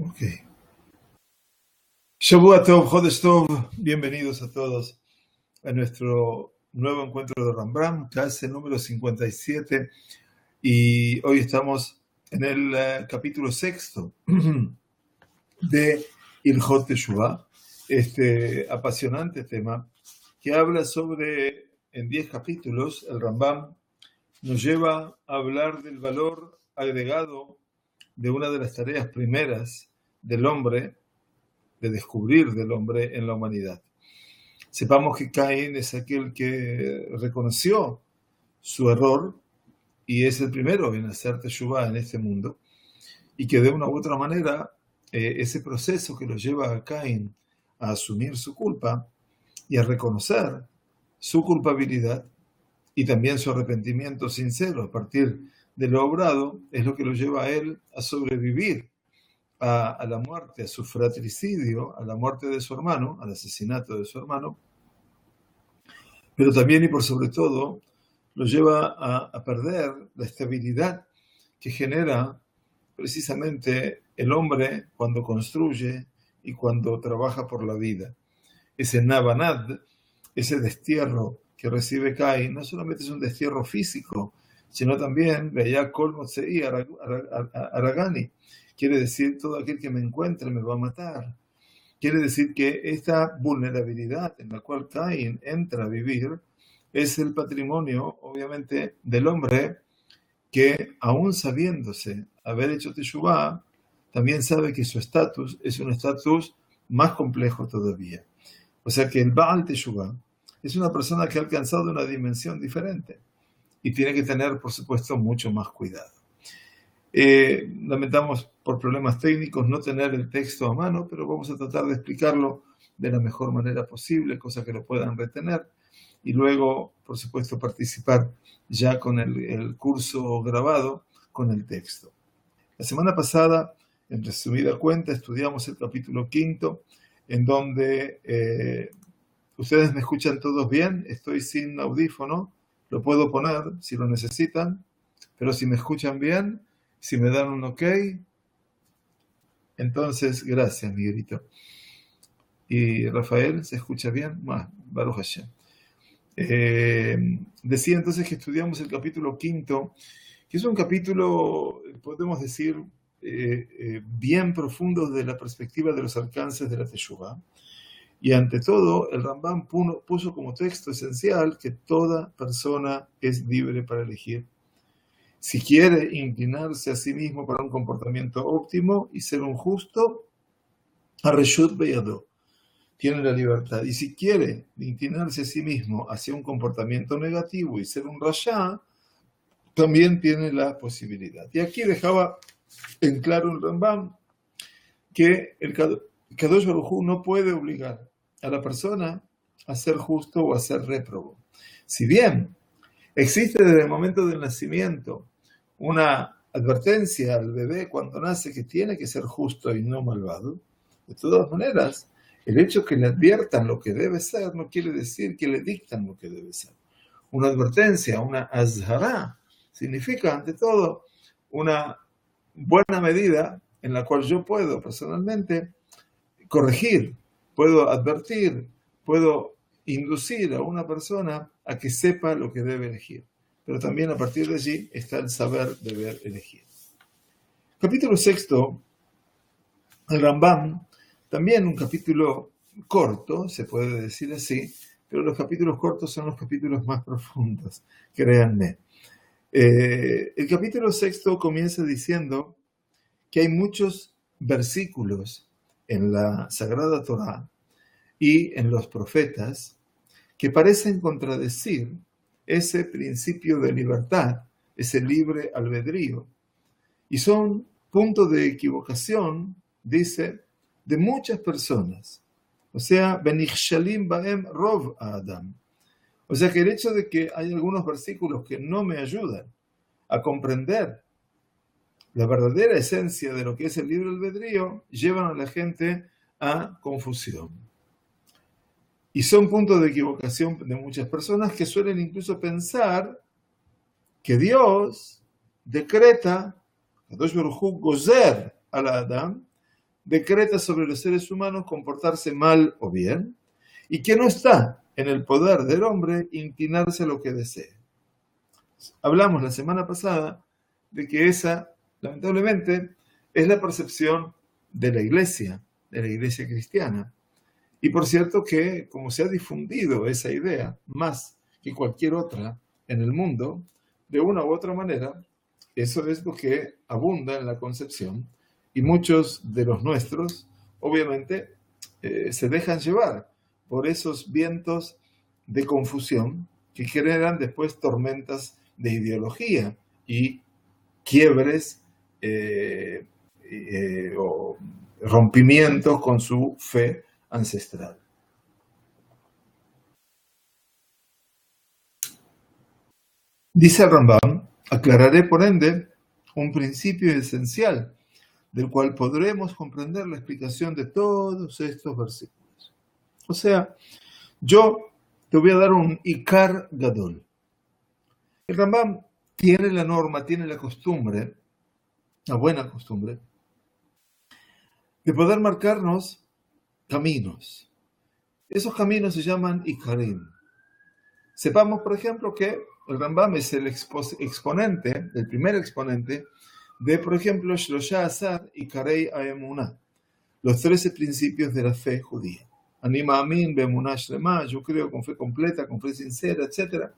Ok. Shavua Tov, Chodesh Tov, bienvenidos a todos a nuestro nuevo encuentro de Rambam, clase número 57, y hoy estamos en el capítulo sexto de Ilhot Teshuvah, este apasionante tema que habla sobre, en 10 capítulos, el Rambam nos lleva a hablar del valor agregado de una de las tareas primeras del hombre, de descubrir del hombre en la humanidad. Sepamos que Caín es aquel que reconoció su error y es el primero en hacer teshuvah en este mundo, y que de una u otra manera ese proceso que lo lleva a Caín a asumir su culpa y a reconocer su culpabilidad y también su arrepentimiento sincero a partir de lo obrado es lo que lo lleva a él a sobrevivir a la muerte, a su fratricidio, a la muerte de su hermano, al asesinato de su hermano, pero también y por sobre todo lo lleva a perder la estabilidad que genera precisamente el hombre cuando construye y cuando trabaja por la vida. Ese nabanad, ese destierro que recibe Caín, no solamente es un destierro físico, sino también, veía Kol Motzei Aragani, quiere decir todo aquel que me encuentre me va a matar. Quiere decir que esta vulnerabilidad en la cual Caín entra a vivir es el patrimonio, obviamente, del hombre que, aún sabiéndose haber hecho teshuvah, también sabe que su estatus es un estatus más complejo todavía. O sea que el Baal Teshuvah es una persona que ha alcanzado una dimensión diferente y tiene que tener, por supuesto, mucho más cuidado. Lamentamos por problemas técnicos no tener el texto a mano, pero vamos a tratar de explicarlo de la mejor manera posible, cosa que lo puedan retener, y luego, por supuesto, participar ya con el curso grabado con el texto. La semana pasada, en resumida cuenta, estudiamos el capítulo 5, en donde ustedes me escuchan todos bien, estoy sin audífono, lo puedo poner si lo necesitan, pero si me escuchan bien, si me dan un ok, entonces gracias, Miguelito. Y Rafael, ¿se escucha bien? Baruch Hashem. Decía entonces que estudiamos el capítulo 5, que es un capítulo, podemos decir, bien profundo desde la perspectiva de los alcances de la Teshuvah. Y ante todo, el Rambam puso como texto esencial que toda persona es libre para elegir si quiere inclinarse a sí mismo para un comportamiento óptimo y ser un justo, Areshut Beyado, tiene la libertad. Y si quiere inclinarse a sí mismo hacia un comportamiento negativo y ser un Rasha, también tiene la posibilidad. Y aquí dejaba en claro el Rambam que el Kadosh Baruj Hu no puede obligar a la persona a ser justo o a ser réprobo. Si bien existe desde el momento del nacimiento una advertencia al bebé cuando nace que tiene que ser justo y no malvado, de todas maneras, el hecho que le adviertan lo que debe ser no quiere decir que le dictan lo que debe ser. Una advertencia, una azhará, significa ante todo una buena medida en la cual yo puedo personalmente corregir, puedo advertir, puedo inducir a una persona a que sepa lo que debe elegir. Pero también a partir de allí está el saber deber elegir. Capítulo 6, el Rambam, también un capítulo corto, se puede decir así, pero los capítulos cortos son los capítulos más profundos, créanme. El capítulo 6 comienza diciendo que hay muchos versículos en la Sagrada Torá y en los profetas que parecen contradecir ese principio de libertad, ese libre albedrío, y son puntos de equivocación, dice, de muchas personas. O sea, benichshalim baem rov adam. O sea que el hecho de que hay algunos versículos que no me ayudan a comprender la verdadera esencia de lo que es el libre albedrío, llevan a la gente a confusión. Y son puntos de equivocación de muchas personas que suelen incluso pensar que Dios decreta, Kadosh Baruj Hu gozer al Adam, decreta sobre los seres humanos comportarse mal o bien, y que no está en el poder del hombre inclinarse a lo que desee. Hablamos la semana pasada de que esa, lamentablemente, es la percepción de la iglesia cristiana. Y por cierto que, como se ha difundido esa idea más que cualquier otra en el mundo, de una u otra manera, eso es lo que abunda en la concepción, y muchos de los nuestros, obviamente, se dejan llevar por esos vientos de confusión que generan después tormentas de ideología y quiebres o rompimientos con su fe ancestral. Dice el Rambam, aclararé por ende un principio esencial del cual podremos comprender la explicación de todos estos versículos. O sea, yo te voy a dar un Ikar Gadol. El Rambam tiene la norma, tiene la costumbre, la buena costumbre, de poder marcarnos caminos. Esos caminos se llaman Ikarim. Sepamos, por ejemplo, que el Rambam es el exponente, el primer exponente de, por ejemplo, Shlosha Asar Ikarei Aemunah, los 13 principios de la fe judía. Anima Amin, Bemunah Shlema, yo creo con fe completa, con fe sincera, etc.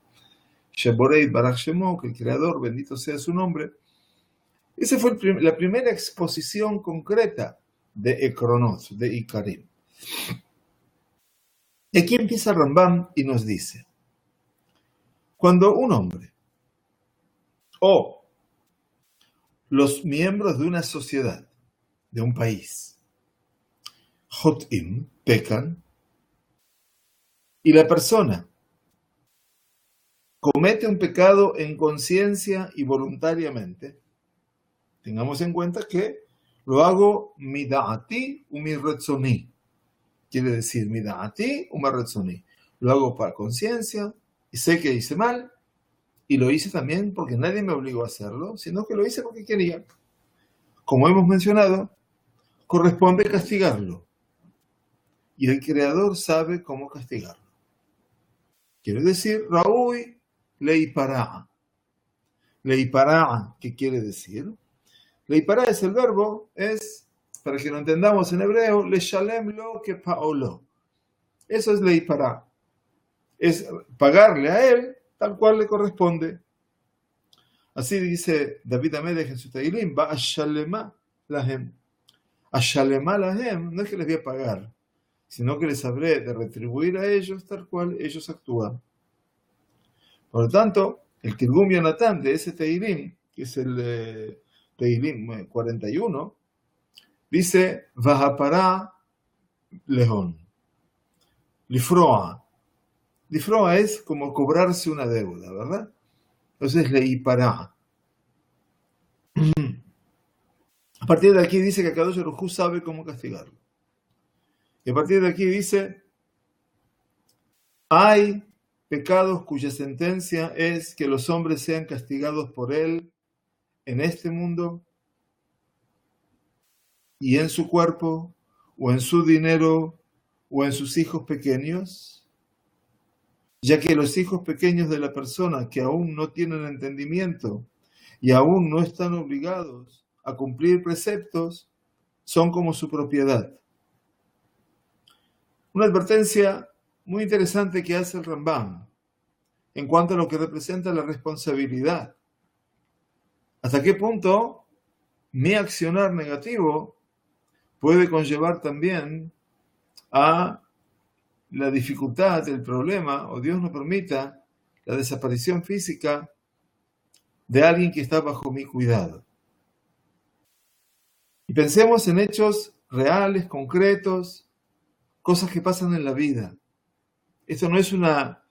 Sheboreit Barach Shemo, que el Creador, bendito sea su nombre. Esa fue la primera exposición concreta de Ekronot, de Ikarim. Y aquí empieza Rambam y nos dice, cuando un hombre o los miembros de una sociedad, de un país, Hot'im, pecan, y la persona comete un pecado en conciencia y voluntariamente, tengamos en cuenta que lo hago mida'ati u mirretzoni. Quiere decir mida'ati u mirretzoni. Lo hago para conciencia y sé que hice mal y lo hice también porque nadie me obligó a hacerlo, sino que lo hice porque quería. Como hemos mencionado, corresponde castigarlo. Y el Creador sabe cómo castigarlo. Quiere decir, Raúl leipará. Leipará, ¿qué quiere decir? Leipará es el verbo, es, para que lo entendamos en hebreo, leshalem lo que paolo. Eso es leipará. Es pagarle a él tal cual le corresponde. Así dice David Amelech en su Teilim, va a shalema lahem. A shalema lahem no es que les voy a pagar, sino que les habré de retribuir a ellos tal cual ellos actúan. Por lo tanto, el Tirgum Yonatán de ese Teilim, que es el Teilim 41, dice, Vahapará lehón. Lifroa. Lifroa es como cobrarse una deuda, ¿verdad? Entonces, leipará. A partir de aquí dice que Akadosh Baruj Hu sabe cómo castigarlo. Y a partir de aquí dice, hay pecados cuya sentencia es que los hombres sean castigados por él en este mundo y en su cuerpo, o en su dinero, o en sus hijos pequeños, ya que los hijos pequeños de la persona que aún no tienen entendimiento y aún no están obligados a cumplir preceptos, son como su propiedad. Una advertencia muy interesante que hace el Rambam en cuanto a lo que representa la responsabilidad. ¿Hasta qué punto mi accionar negativo puede conllevar también a la dificultad, el problema, o Dios no permita, la desaparición física de alguien que está bajo mi cuidado? Y pensemos en hechos reales, concretos, cosas que pasan en la vida. Esto no es una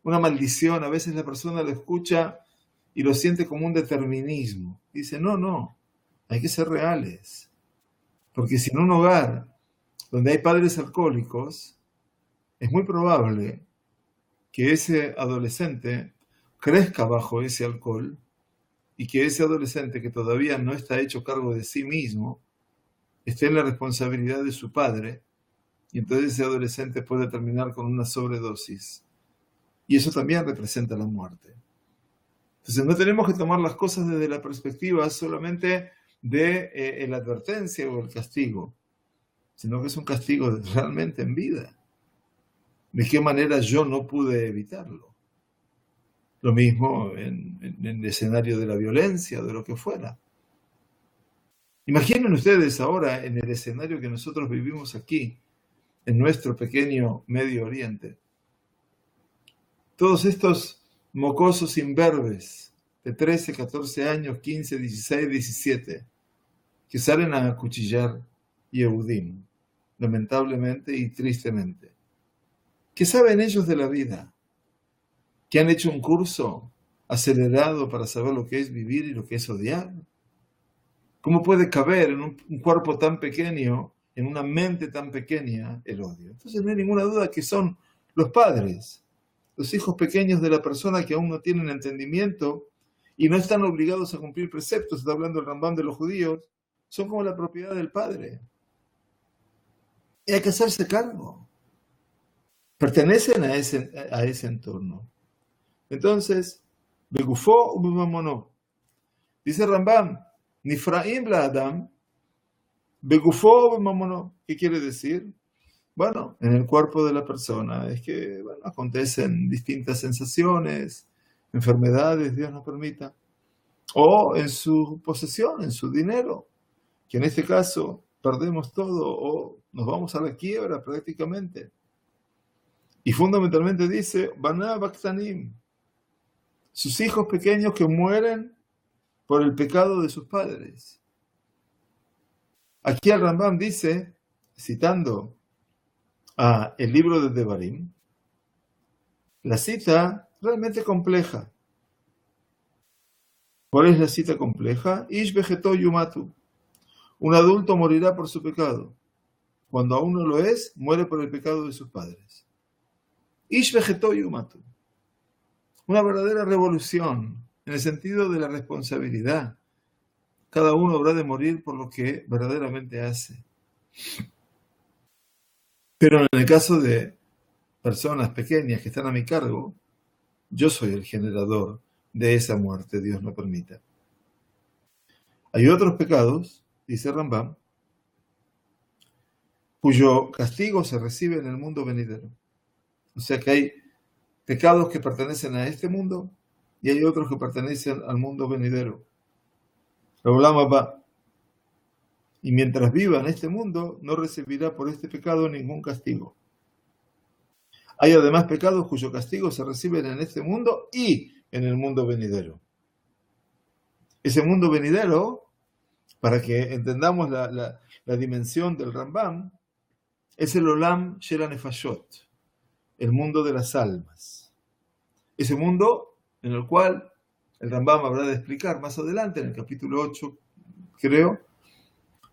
maldición. A veces la persona lo escucha y lo siente como un determinismo. Dice, no, hay que ser reales. Porque si en un hogar donde hay padres alcohólicos, es muy probable que ese adolescente crezca bajo ese alcohol y que ese adolescente que todavía no está hecho cargo de sí mismo esté en la responsabilidad de su padre, y entonces ese adolescente puede terminar con una sobredosis. Y eso también representa la muerte. Entonces no tenemos que tomar las cosas desde la perspectiva solamente de la advertencia o el castigo, sino que es un castigo realmente en vida. ¿De qué manera yo no pude evitarlo? Lo mismo en el escenario de la violencia o de lo que fuera. Imaginen ustedes ahora en el escenario que nosotros vivimos aquí, en nuestro pequeño Medio Oriente. Todos estos mocosos imberbes de 13, 14 años, 15, 16, 17, que salen a acuchillar Yehudim, lamentablemente y tristemente. ¿Qué saben ellos de la vida? ¿Que han hecho un curso acelerado para saber lo que es vivir y lo que es odiar? ¿Cómo puede caber en un cuerpo tan pequeño, en una mente tan pequeña, el odio? Entonces no hay ninguna duda que son los padres, los hijos pequeños de la persona que aún no tienen entendimiento y no están obligados a cumplir preceptos. Está hablando el Rambam de los judíos. Son como la propiedad del padre. Y hay que hacerse cargo. Pertenecen a ese entorno. Entonces, begufó u bemamono. Dice Rambam, Nifraim la Adam, begufó u bemamono. ¿Qué quiere decir? Bueno, en el cuerpo de la persona es que acontecen distintas sensaciones, enfermedades, Dios nos permita, o en su posesión, en su dinero, que en este caso perdemos todo o nos vamos a la quiebra prácticamente. Y fundamentalmente dice, Baná Baktanim, sus hijos pequeños que mueren por el pecado de sus padres. Aquí el Rambam dice, citando el libro de Devarim, la cita realmente compleja. ¿Cuál es la cita compleja? Ish vegetó yumatu. Un adulto morirá por su pecado. Cuando aún no lo es, muere por el pecado de sus padres. Ish vegetó yumatu. Una verdadera revolución en el sentido de la responsabilidad. Cada uno habrá de morir por lo que verdaderamente hace. Pero en el caso de personas pequeñas que están a mi cargo, yo soy el generador de esa muerte, Dios no permita. Hay otros pecados, dice Rambam, cuyo castigo se recibe en el mundo venidero. O sea que hay pecados que pertenecen a este mundo y hay otros que pertenecen al mundo venidero. Y mientras viva en este mundo, no recibirá por este pecado ningún castigo. Hay además pecados cuyo castigo se reciben en este mundo y en el mundo venidero. Ese mundo venidero, para que entendamos la dimensión del Rambam, es el Olam Shel HaNefashot, el mundo de las almas. Ese mundo en el cual el Rambam habrá de explicar más adelante, en el capítulo 8, creo,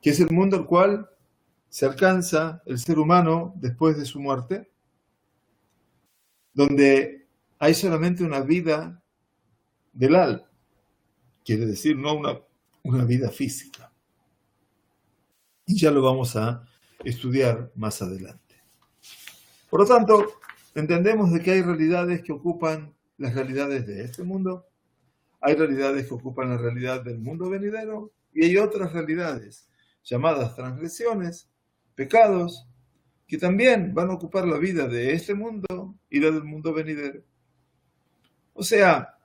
que es el mundo al cual se alcanza el ser humano después de su muerte, donde hay solamente una vida del alma, quiere decir no una vida física. Y ya lo vamos a estudiar más adelante. Por lo tanto, entendemos de que hay realidades que ocupan las realidades de este mundo, hay realidades que ocupan la realidad del mundo venidero, y hay otras realidades llamadas transgresiones, pecados, que también van a ocupar la vida de este mundo y la del mundo venidero. O sea,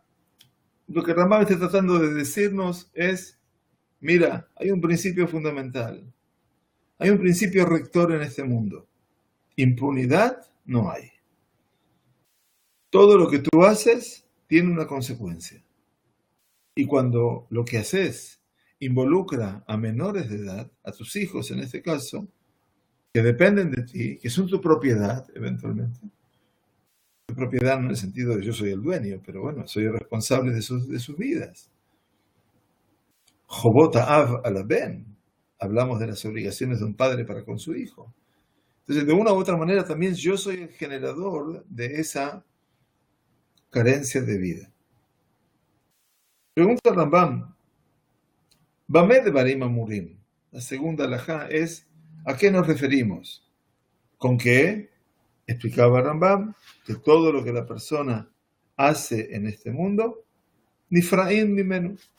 lo que Rambam está tratando de decirnos es, mira, hay un principio fundamental, hay un principio rector en este mundo. Impunidad no hay. Todo lo que tú haces tiene una consecuencia. Y cuando lo que haces involucra a menores de edad, a tus hijos en este caso, que dependen de ti, que son tu propiedad eventualmente. Tu propiedad no en el sentido de yo soy el dueño, pero bueno, soy el responsable de sus vidas. Jobota av ala ben. Hablamos de las obligaciones de un padre para con su hijo. Entonces, de una u otra manera, también yo soy el generador de esa carencia de vida. Pregunta Rambam, Bameh devarim amurim. la segunda alajá es ¿a qué nos referimos? ¿Con qué? Explicaba Rambam que todo lo que la persona hace en este mundo, ni fraín ni menos,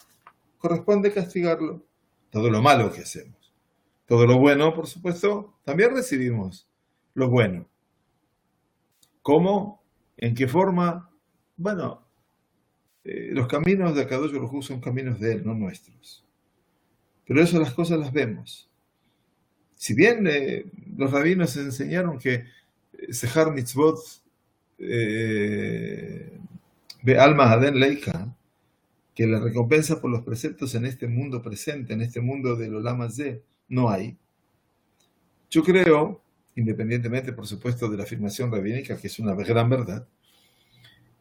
corresponde castigarlo. Todo lo malo que hacemos. Todo lo bueno, por supuesto, también recibimos lo bueno. ¿Cómo? ¿En qué forma? Bueno, los caminos de Akadosh Baruj Hu son caminos de él, no nuestros. Pero eso las cosas las vemos. Si bien los rabinos enseñaron que Sehar Mitzvot Be'alma Haden Leika, que la recompensa por los preceptos en este mundo presente, en este mundo del Olam Hazé, no hay. Yo creo, independientemente, por supuesto, de la afirmación rabínica, que es una gran verdad,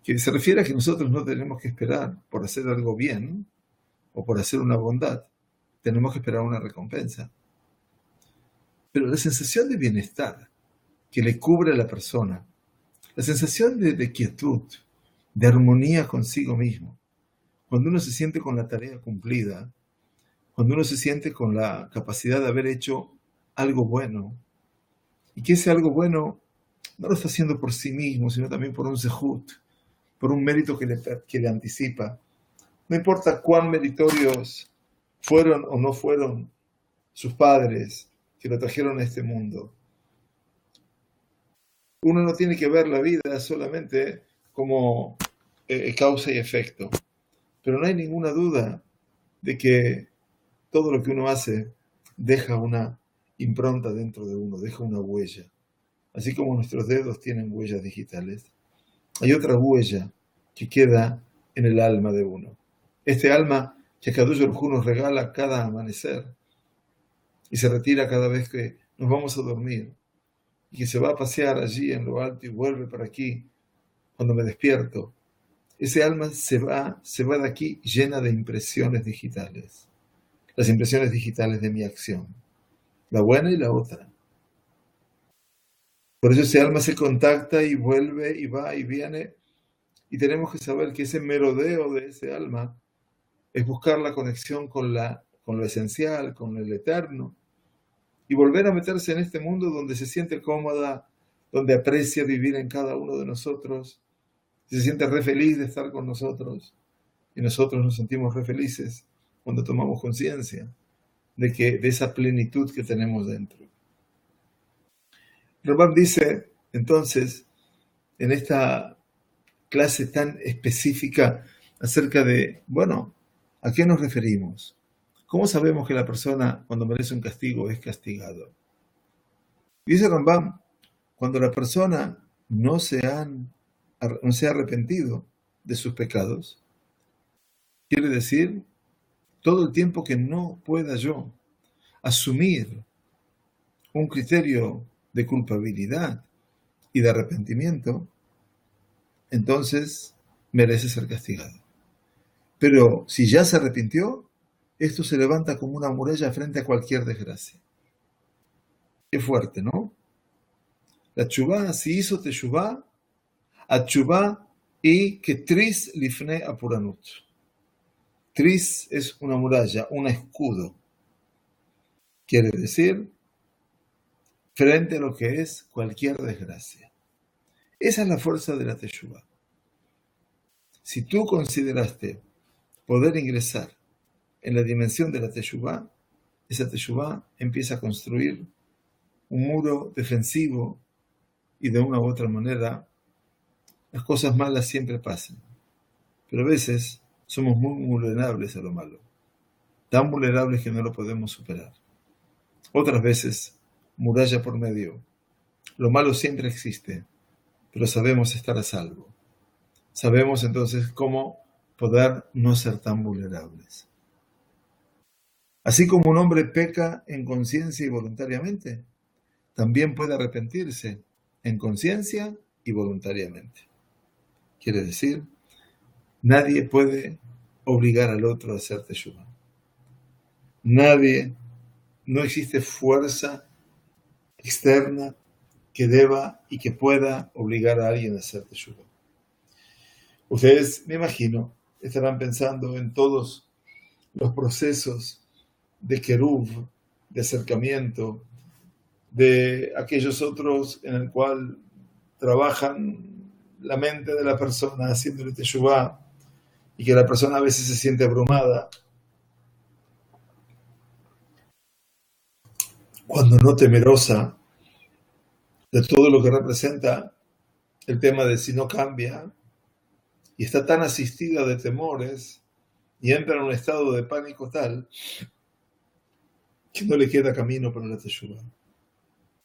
que se refiere a que nosotros no tenemos que esperar por hacer algo bien o por hacer una bondad. Tenemos que esperar una recompensa. Pero la sensación de bienestar que le cubre a la persona, la sensación de quietud, de armonía consigo mismo, cuando uno se siente con la tarea cumplida, cuando uno se siente con la capacidad de haber hecho algo bueno, y que ese algo bueno no lo está haciendo por sí mismo, sino también por un zehut, por un mérito que le anticipa. No importa cuán meritorios fueron o no fueron sus padres que lo trajeron a este mundo. Uno no tiene que ver la vida solamente como causa y efecto, pero no hay ninguna duda de que todo lo que uno hace deja una impronta dentro de uno, deja una huella. Así como nuestros dedos tienen huellas digitales, hay otra huella que queda en el alma de uno. Este alma que Akadosh Baruj Hu nos regala cada amanecer y se retira cada vez que nos vamos a dormir y que se va a pasear allí en lo alto y vuelve para aquí cuando me despierto. Ese alma se va de aquí llena de impresiones digitales. Las impresiones digitales de mi acción, la buena y la otra. Por eso ese alma se contacta y vuelve y va y viene, y tenemos que saber que ese merodeo de ese alma es buscar la conexión con lo esencial, con el eterno, y volver a meterse en este mundo donde se siente cómoda, donde aprecia vivir en cada uno de nosotros, se siente re feliz de estar con nosotros, y nosotros nos sentimos re felices cuando tomamos conciencia de esa plenitud que tenemos dentro. Rambam dice, entonces, en esta clase tan específica acerca de, bueno, ¿a qué nos referimos? ¿Cómo sabemos que la persona, cuando merece un castigo, es castigado? Dice Rambam, cuando la persona no se ha arrepentido de sus pecados, quiere decir, todo el tiempo que no pueda yo asumir un criterio de culpabilidad y de arrepentimiento, entonces merece ser castigado. Pero si ya se arrepintió, esto se levanta como una muralla frente a cualquier desgracia. Qué fuerte, ¿no? La teshuvá, si hizo teshuvá, a teshuvá y que tris lifne apuranut. Tris es una muralla, un escudo. Quiere decir, frente a lo que es cualquier desgracia. Esa es la fuerza de la teshuvá. Si tú consideraste poder ingresar en la dimensión de la teshuvá, esa teshuvá empieza a construir un muro defensivo y de una u otra manera las cosas malas siempre pasan. Pero a veces somos muy vulnerables a lo malo, tan vulnerables que no lo podemos superar. Otras veces, muralla por medio, lo malo siempre existe, pero sabemos estar a salvo. Sabemos entonces cómo poder no ser tan vulnerables. Así como un hombre peca en conciencia y voluntariamente, también puede arrepentirse en conciencia y voluntariamente. Quiere decir, nadie puede obligar al otro a hacer teshuvá. No existe fuerza externa que deba y que pueda obligar a alguien a hacer teshuvá. Ustedes, me imagino, estarán pensando en todos los procesos de Keruv, de acercamiento, de aquellos otros en el cual trabajan la mente de la persona haciéndole teshuvá y que la persona a veces se siente abrumada, cuando no temerosa de todo lo que representa el tema de si no cambia, y está tan asistida de temores y entra en un estado de pánico tal que no le queda camino para la teshuvá,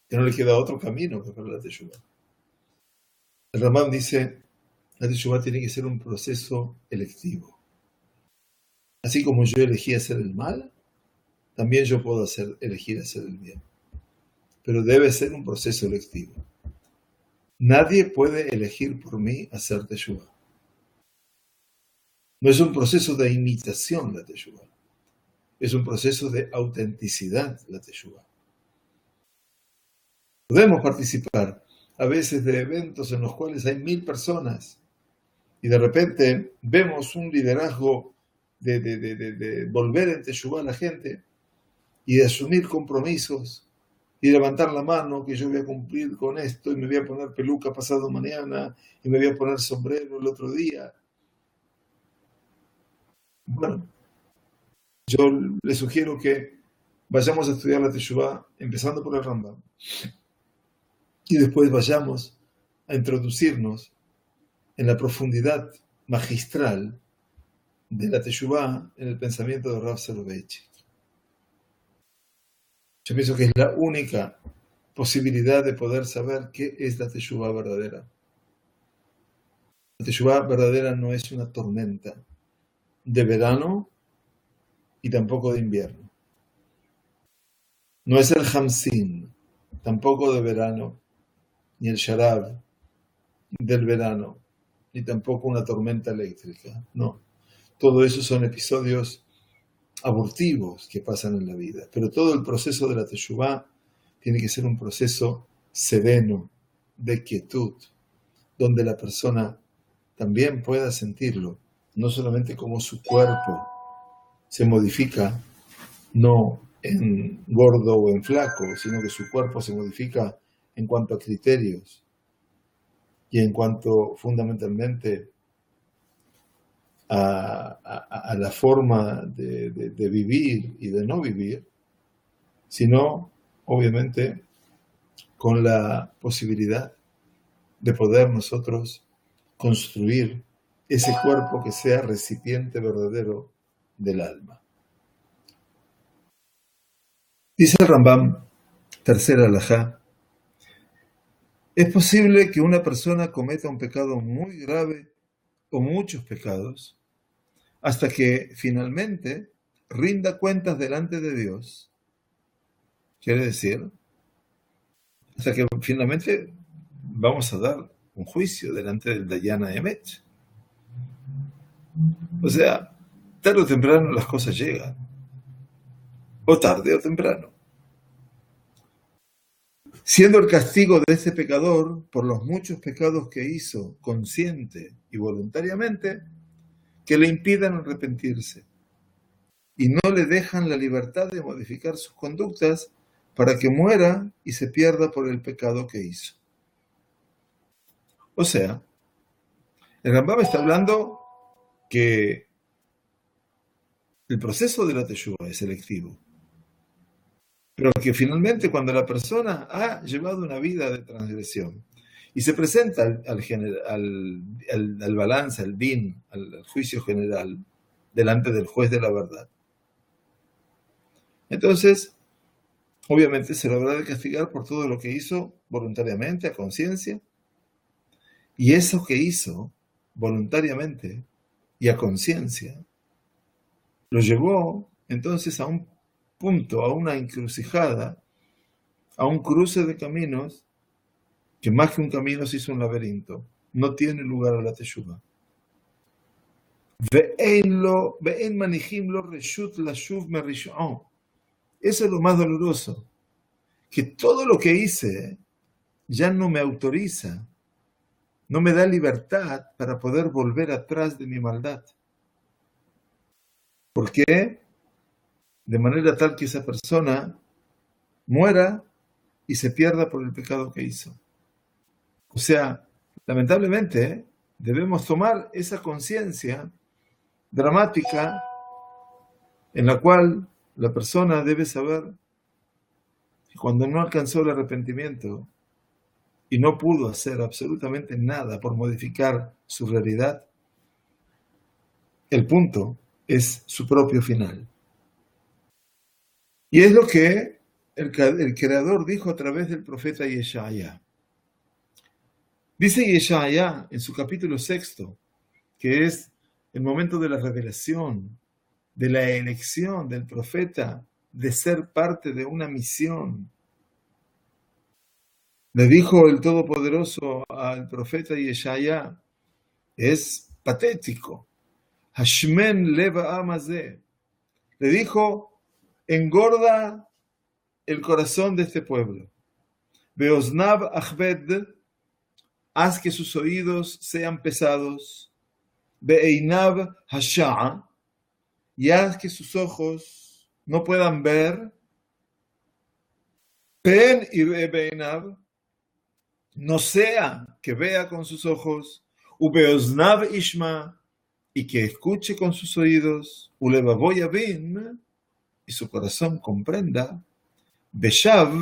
que no le queda otro camino que para la teshuvá. El Rambam dice, la teshuvá tiene que ser un proceso electivo. Así como yo elegí hacer el mal, también yo puedo elegir hacer el bien. Pero debe ser un proceso electivo. Nadie puede elegir por mí hacer teshuvá. No es un proceso de imitación la teshuvá. Es un proceso de autenticidad la teshuvá. Podemos participar a veces de eventos en los cuales hay 1000 personas y de repente vemos un liderazgo de volver en teshuvá a la gente y de asumir compromisos y levantar la mano que yo voy a cumplir con esto y me voy a poner peluca pasado mañana y me voy a poner sombrero el otro día. Bueno, yo les sugiero que vayamos a estudiar la teshuvá empezando por el Rambam y después vayamos a introducirnos en la profundidad magistral de la teshuvá en el pensamiento de Rav Soloveitchik. Yo pienso que es la única posibilidad de poder saber qué es la teshuvá verdadera. La teshuvá verdadera no es una tormenta de verano y tampoco de invierno. No es el Hamsin, tampoco de verano, ni el Sharab del verano, ni tampoco una tormenta eléctrica. No. Todo eso son episodios abortivos que pasan en la vida. Pero todo el proceso de la teshuvá tiene que ser un proceso sereno, de quietud, donde la persona también pueda sentirlo, no solamente como su cuerpo se modifica, no en gordo o en flaco, sino que su cuerpo se modifica en cuanto a criterios y en cuanto fundamentalmente a la forma de vivir y de no vivir, sino obviamente con la posibilidad de poder nosotros construir ese cuerpo que sea recipiente verdadero del alma. Dice el Rambam, tercera alajá, es posible que una persona cometa un pecado muy grave o muchos pecados hasta que finalmente rinda cuentas delante de Dios. Quiere decir, hasta que finalmente vamos a dar un juicio delante del Dayana Emet. O sea, tarde o temprano las cosas llegan. O tarde o temprano. Siendo el castigo de ese pecador por los muchos pecados que hizo consciente y voluntariamente, que le impidan arrepentirse y no le dejan la libertad de modificar sus conductas para que muera y se pierda por el pecado que hizo. O sea, el Rambam está hablando que el proceso de la teshuvá es selectivo, pero que finalmente cuando la persona ha llevado una vida de transgresión y se presenta al balance, al din, al juicio general, delante del juez de la verdad, entonces obviamente se lo habrá de castigar por todo lo que hizo voluntariamente, a conciencia, y eso que hizo voluntariamente y a conciencia lo llevó entonces a un punto, a una encrucijada, a un cruce de caminos que más que un camino se hizo un laberinto. No tiene lugar a la teshuvá. Eso es lo más doloroso, que todo lo que hice ya no me autoriza, no me da libertad para poder volver atrás de mi maldad. ¿Por qué? De manera tal que esa persona muera y se pierda por el pecado que hizo. O sea, lamentablemente, debemos tomar esa conciencia dramática en la cual la persona debe saber que cuando no alcanzó el arrepentimiento y no pudo hacer absolutamente nada por modificar su realidad, el punto es su propio final. Y es lo que el Creador dijo a través del profeta Yeshaya. Dice Yeshaya en su capítulo 6, que es el momento de la revelación, de la elección del profeta, de ser parte de una misión. Le dijo el Todopoderoso al profeta Yeshaya, es patético. Hashmen leva amazé. Le dijo, engorda el corazón de este pueblo. Beoznav achbed, haz que sus oídos sean pesados. Beeinav hasha'a, y haz que sus ojos no puedan ver. Pen y beinav, no sea que vea con sus ojos. Ubeoznav ishma, y que escuche con sus oídos. Ulevavo yavin, y su corazón comprenda. Beshav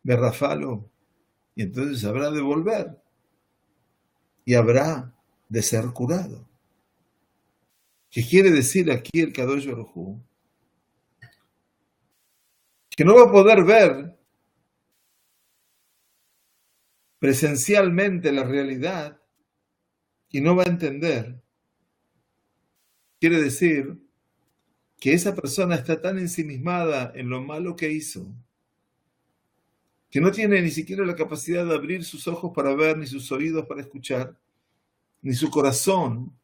berrafalo, y entonces habrá de volver y habrá de ser curado. ¿Qué quiere decir aquí el Kadosh Baruj Hu? Que no va a poder ver presencialmente la realidad y no va a entender. Quiere decir que esa persona está tan ensimismada en lo malo que hizo, que no tiene ni siquiera la capacidad de abrir sus ojos para ver, ni sus oídos para escuchar, ni su corazón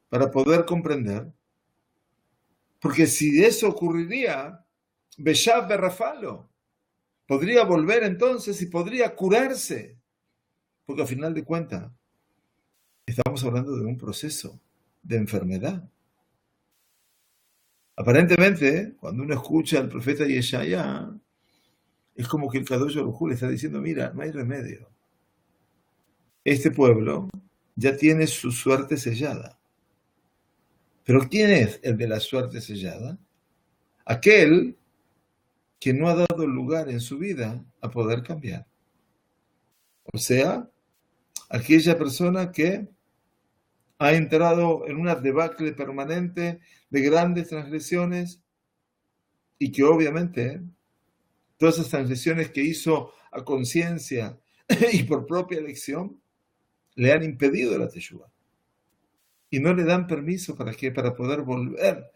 para poder comprender. Porque si eso ocurriría, Beshav berrafalo, podría volver entonces y podría curarse. Porque al final de cuentas, estamos hablando de un proceso de enfermedad. Aparentemente, cuando uno escucha al profeta Yeshaya, es como que el Kadosh Baruj Hu le está diciendo, mira, no hay remedio. Este pueblo ya tiene su suerte sellada. ¿Pero quién es el de la suerte sellada? Aquel que no ha dado lugar en su vida a poder cambiar. O sea, aquella persona que ha entrado en una debacle permanente de grandes transgresiones y que obviamente todas esas transgresiones que hizo a conciencia y por propia elección le han impedido la teshuva y no le dan permiso para poder volver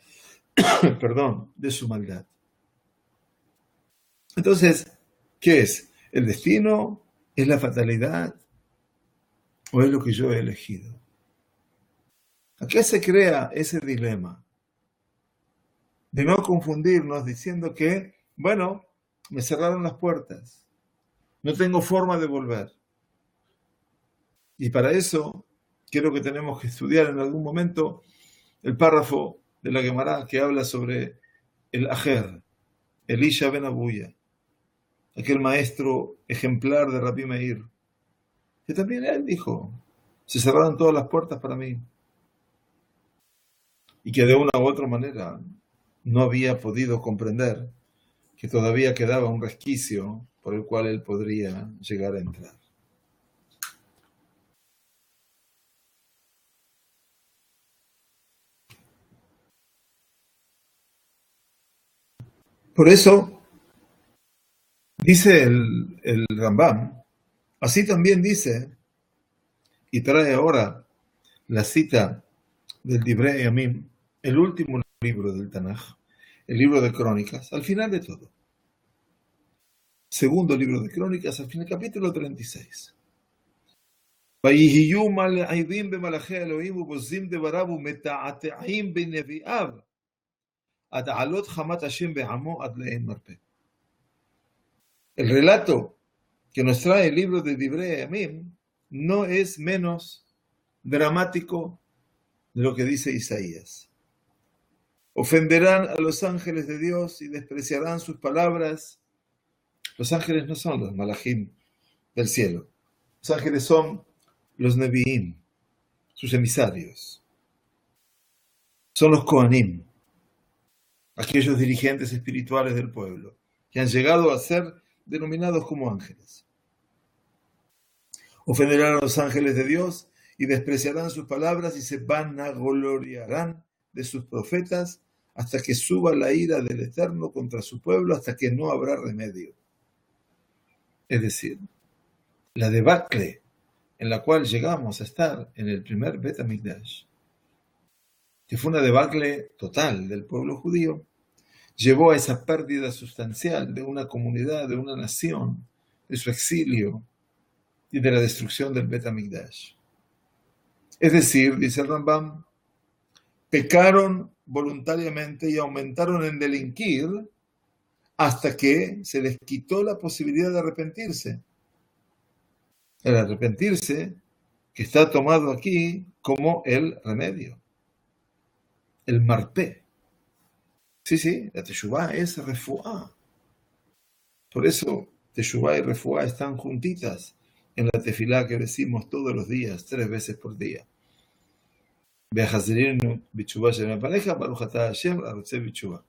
de su maldad. Entonces, ¿qué es? ¿El destino? ¿Es la fatalidad? ¿O es lo que yo he elegido? ¿A qué se crea ese dilema? De no confundirnos diciendo que, bueno, me cerraron las puertas, no tengo forma de volver. Y para eso, creo que tenemos que estudiar en algún momento el párrafo de la Gemara que habla sobre el Ajer, Elisha ben Abuya, aquel maestro ejemplar de Rabbi Meir, que también él dijo, se cerraron todas las puertas para mí, y que de una u otra manera no había podido comprender que todavía quedaba un resquicio por el cual él podría llegar a entrar. Por eso, dice el Rambam, así también dice, y trae ahora la cita del Divrei Yamim, el último libro del Tanaj, el libro de Crónicas, al final de todo. Segundo libro de Crónicas, al final, capítulo 36. ויהיו מלעידים במלאכי אלוהים ובוזים דבריו ומתעתעים בנביאיו עד עלות חמת השם בעמו עד לאין מרפא. El relato que nos trae el libro de Divrei Yamim no es menos dramático de lo que dice Isaías. Ofenderán a los ángeles de Dios y despreciarán sus palabras Los ángeles no son los malajim del cielo. Los ángeles son los neviim, sus emisarios. Son los kohanim, aquellos dirigentes espirituales del pueblo, que han llegado a ser denominados como ángeles. Ofenderán a los ángeles de Dios y despreciarán sus palabras y se vanagloriarán de sus profetas hasta que suba la ira del Eterno contra su pueblo, hasta que no habrá remedio. Es decir, la debacle en la cual llegamos a estar en el primer Bet HaMikdash, que fue una debacle total del pueblo judío, llevó a esa pérdida sustancial de una comunidad, de una nación, de su exilio y de la destrucción del Bet HaMikdash. Es decir, dice el Rambam, pecaron voluntariamente y aumentaron en delinquir hasta que se les quitó la posibilidad de arrepentirse. El arrepentirse que está tomado aquí como el remedio, el marpé. Sí, la teshuvá es refuá. Por eso teshuvá y refuá están juntitas en la tefilá que decimos todos los días, 3 veces por día. Be'achazirinu b'teshuvá she'em pareja, baruch atah Hashem, arotze b'teshuvá.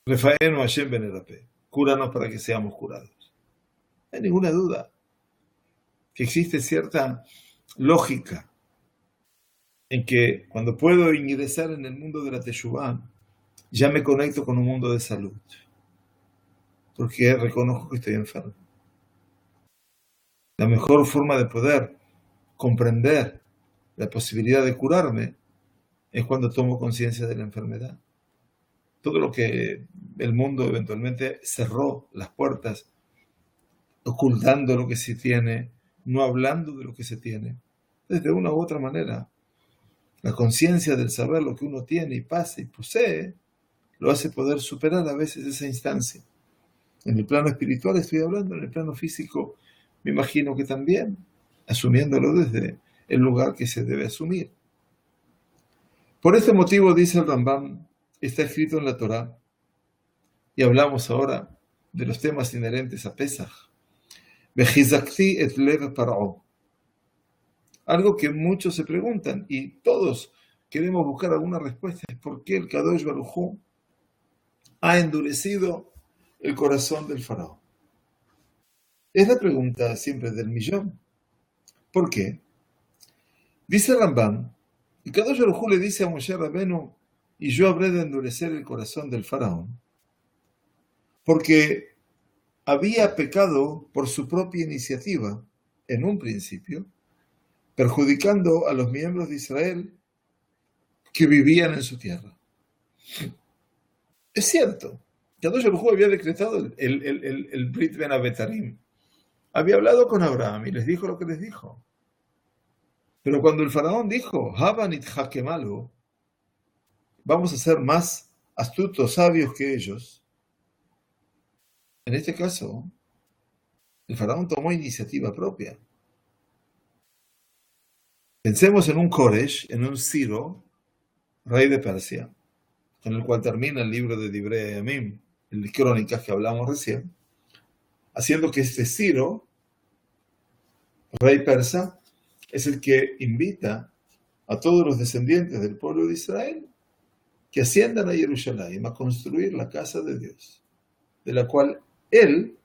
Refaenu Hashem benerapé. Cúranos para que seamos curados. No hay ninguna duda que existe cierta lógica en que cuando puedo ingresar en el mundo de la teshuvá, ya me conecto con un mundo de salud, porque reconozco que estoy enfermo. La mejor forma de poder comprender la posibilidad de curarme es cuando tomo conciencia de la enfermedad. Todo lo que el mundo eventualmente cerró las puertas, ocultando lo que se tiene, no hablando de lo que se tiene, desde una u otra manera, la conciencia del saber lo que uno tiene y pasa y posee, lo hace poder superar a veces esa instancia. En el plano espiritual estoy hablando, en el plano físico me imagino que también, asumiéndolo desde el lugar que se debe asumir. Por este motivo, dice el Rambam, está escrito en la Torá, y hablamos ahora de los temas inherentes a Pesaj. Vejizakti et lev par'o. Algo que muchos se preguntan, y todos queremos buscar alguna respuesta, es por qué el Kadosh Baruj Hu ha endurecido el corazón del faraón. Es la pregunta siempre del millón. ¿Por qué? Dice Rambam, el Kadosh Baruj Hu le dice a Moshe Rabenu, y yo habré de endurecer el corazón del faraón, porque había pecado por su propia iniciativa, en un principio, perjudicando a los miembros de Israel que vivían en su tierra. Es cierto, Kadosh Baruj Hu había decretado el Brit Ben Abetarim. Había hablado con Abraham y les dijo lo que les dijo. Pero cuando el faraón dijo, Habanit Hakemalu, vamos a ser más astutos, sabios que ellos, en este caso, el faraón tomó iniciativa propia. Pensemos en un Koresh, en un Ciro, rey de Persia, con el cual termina el libro de Divrei Yamim, el Crónicas que hablamos recién, haciendo que este Ciro, rey persa, es el que invita a todos los descendientes del pueblo de Israel que asciendan a Jerusalén a construir la casa de Dios, de la cual él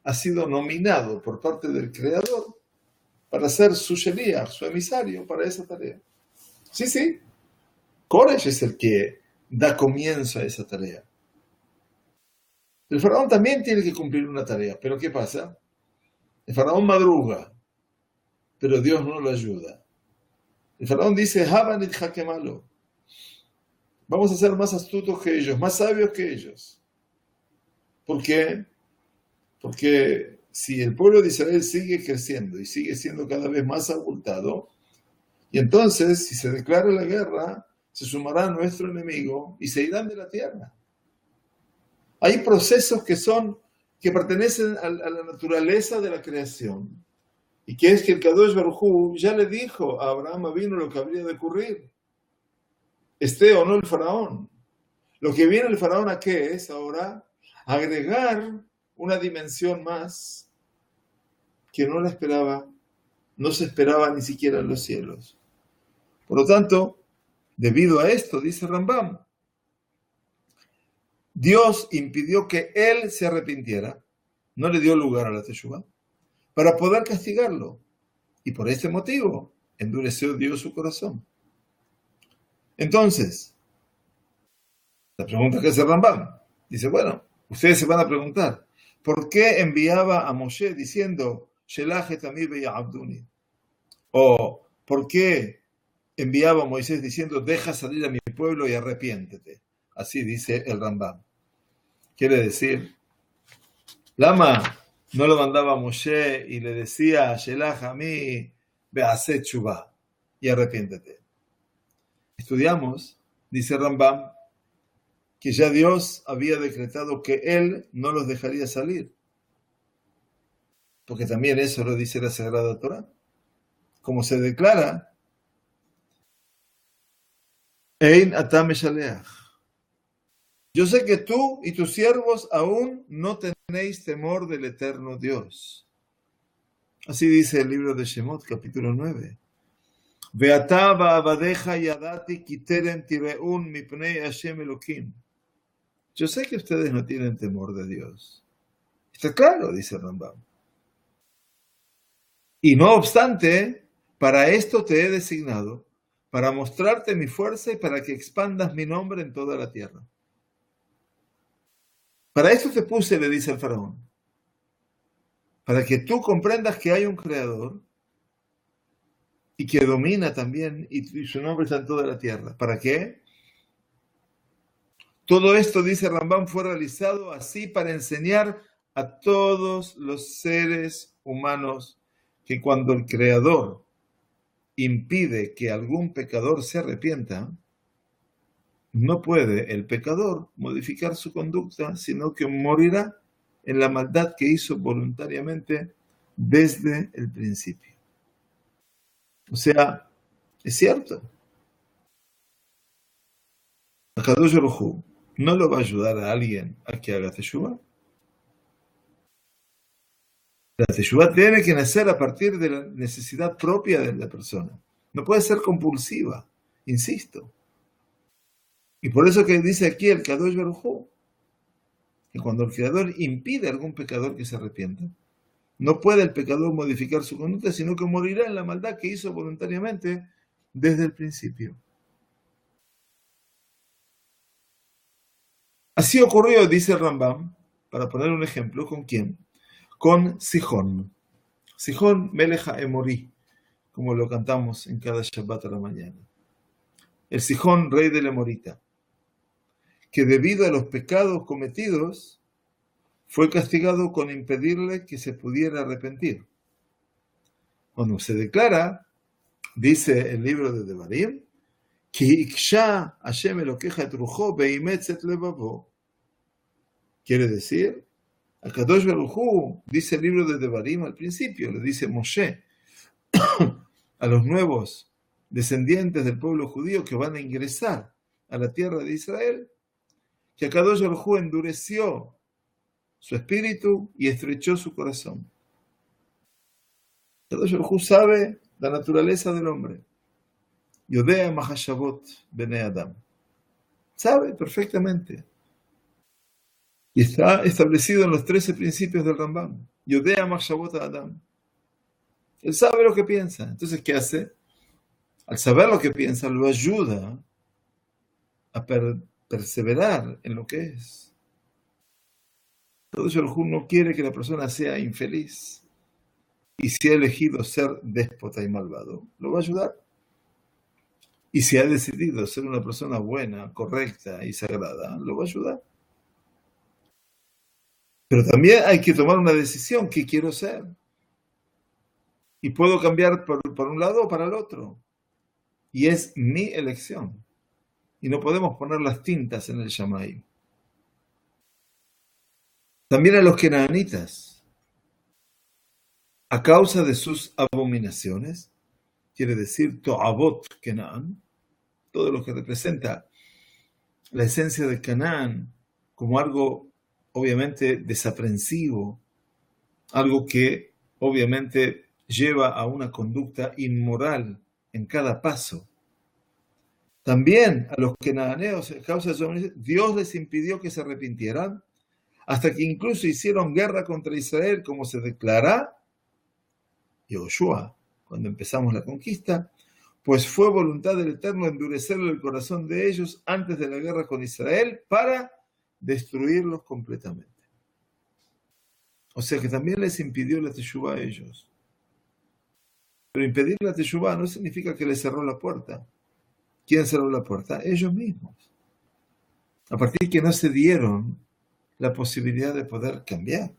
ha sido nominado por parte del Creador para ser su sheliach, su emisario para esa tarea. Sí, Koresh es el que da comienzo a esa tarea. El faraón también tiene que cumplir una tarea, pero ¿qué pasa? El faraón madruga, pero Dios no lo ayuda. El faraón dice, Habanit Hakemalo, vamos a ser más astutos que ellos, más sabios que ellos. ¿Por qué? Porque si el pueblo de Israel sigue creciendo y sigue siendo cada vez más abultado, y entonces, si se declara la guerra, se sumará nuestro enemigo y se irán de la tierra. Hay procesos que pertenecen a la naturaleza de la creación, y que es que el Kadosh Baruj Hu ya le dijo a Abraham Avinu lo que habría de ocurrir, esté o no el faraón. Lo que viene el faraón, ¿a qué es ahora? Agregar una dimensión más que no la esperaba, no se esperaba ni siquiera en los cielos. Por lo tanto, debido a esto, dice Rambam, Dios impidió que él se arrepintiera, no le dio lugar a la Teshuvá, para poder castigarlo. Y por este motivo, endureció Dios su corazón. Entonces, la pregunta que hace Rambam, dice, bueno, ustedes se van a preguntar, ¿por qué enviaba a Moshe diciendo, Shelach et ami ve'ya'abduni? O, ¿por qué enviaba a Moisés diciendo, deja salir a mi pueblo y arrepiéntete? Así dice el Rambam. Quiere decir, Lama no lo mandaba a Moshe y le decía, Shelach ami ve'aseh teshuvah, y arrepiéntete. Estudiamos, dice Rambam, que ya Dios había decretado que Él no los dejaría salir. Porque también eso lo dice la Sagrada Torá. Como se declara, Ein atam meshaleach. Yo sé que tú y tus siervos aún no tenéis temor del eterno Dios. Así dice el libro de Shemot, capítulo 9. Ve'ata ba'avadecha yadati ki terem tireun mipnei Hashem Elokim. Yo sé que ustedes no tienen temor de Dios. Está claro, dice Rambam. Y no obstante, para esto te he designado, para mostrarte mi fuerza y para que expandas mi nombre en toda la tierra. Para esto te puse, le dice el faraón, para que tú comprendas que hay un creador y que domina también y su nombre está en toda la tierra. ¿Para qué? Todo esto, dice Rambam, fue realizado así para enseñar a todos los seres humanos que cuando el Creador impide que algún pecador se arrepienta, no puede el pecador modificar su conducta, sino que morirá en la maldad que hizo voluntariamente desde el principio. O sea, es cierto. Akadosh Baruj Hu no lo va a ayudar a alguien a que haga teshuvá. La teshuvá tiene que nacer a partir de la necesidad propia de la persona. No puede ser compulsiva, insisto. Y por eso que dice aquí el Kadosh Baruj Hu, que cuando el Creador impide a algún pecador que se arrepienta, no puede el pecador modificar su conducta, sino que morirá en la maldad que hizo voluntariamente desde el principio. Así ocurrió, dice Rambam, para poner un ejemplo, ¿con quién? Con Sihón. Sihón Melech Emorí, como lo cantamos en cada Shabbat a la mañana. El Sihón, rey del Emorita, que debido a los pecados cometidos, fue castigado con impedirle que se pudiera arrepentir. Cuando se declara, dice el libro de Devarim, Ki iksha Hashem Elokeja et rujo beimetz et levavo. Quiere decir, Akadosh Baruj Hu, dice el libro de Devarim al principio, le dice Moshe a los nuevos descendientes del pueblo judío que van a ingresar a la tierra de Israel, que Akadosh Baruj Hu endureció su espíritu y estrechó su corazón. Akadosh Baruj Hu sabe la naturaleza del hombre. Yodea Mahashavot Bene Adam. Sabe perfectamente. Y está establecido en los 13 principios del Rambam. Yodea Mahashavot Adam. Él sabe lo que piensa. Entonces, ¿qué hace? Al saber lo que piensa, lo ayuda a perseverar en lo que es. Todo eso el Hu no quiere que la persona sea infeliz. Y si ha elegido ser déspota y malvado, lo va a ayudar. Y si ha decidido ser una persona buena, correcta y sagrada, lo va a ayudar. Pero también hay que tomar una decisión. ¿Qué quiero ser? Y puedo cambiar por un lado o para el otro. Y es mi elección. Y no podemos poner las tintas en el Shammai. También a los kenaanitas, a causa de sus abominaciones, quiere decir To'abot Kenaan, todo lo que representa la esencia de Canaán como algo obviamente desaprensivo, algo que obviamente lleva a una conducta inmoral en cada paso. También a los cananeos, a causa de su desobediencia, Dios les impidió que se arrepintieran, hasta que incluso hicieron guerra contra Israel, como se declara Yoshua cuando empezamos la conquista, pues fue voluntad del Eterno endurecerle el corazón de ellos antes de la guerra con Israel para destruirlos completamente. O sea que también les impidió la teshuvá a ellos. Pero impedir la teshuvá no significa que les cerró la puerta. ¿Quién cerró la puerta? Ellos mismos. A partir de que no se dieron la posibilidad de poder cambiar.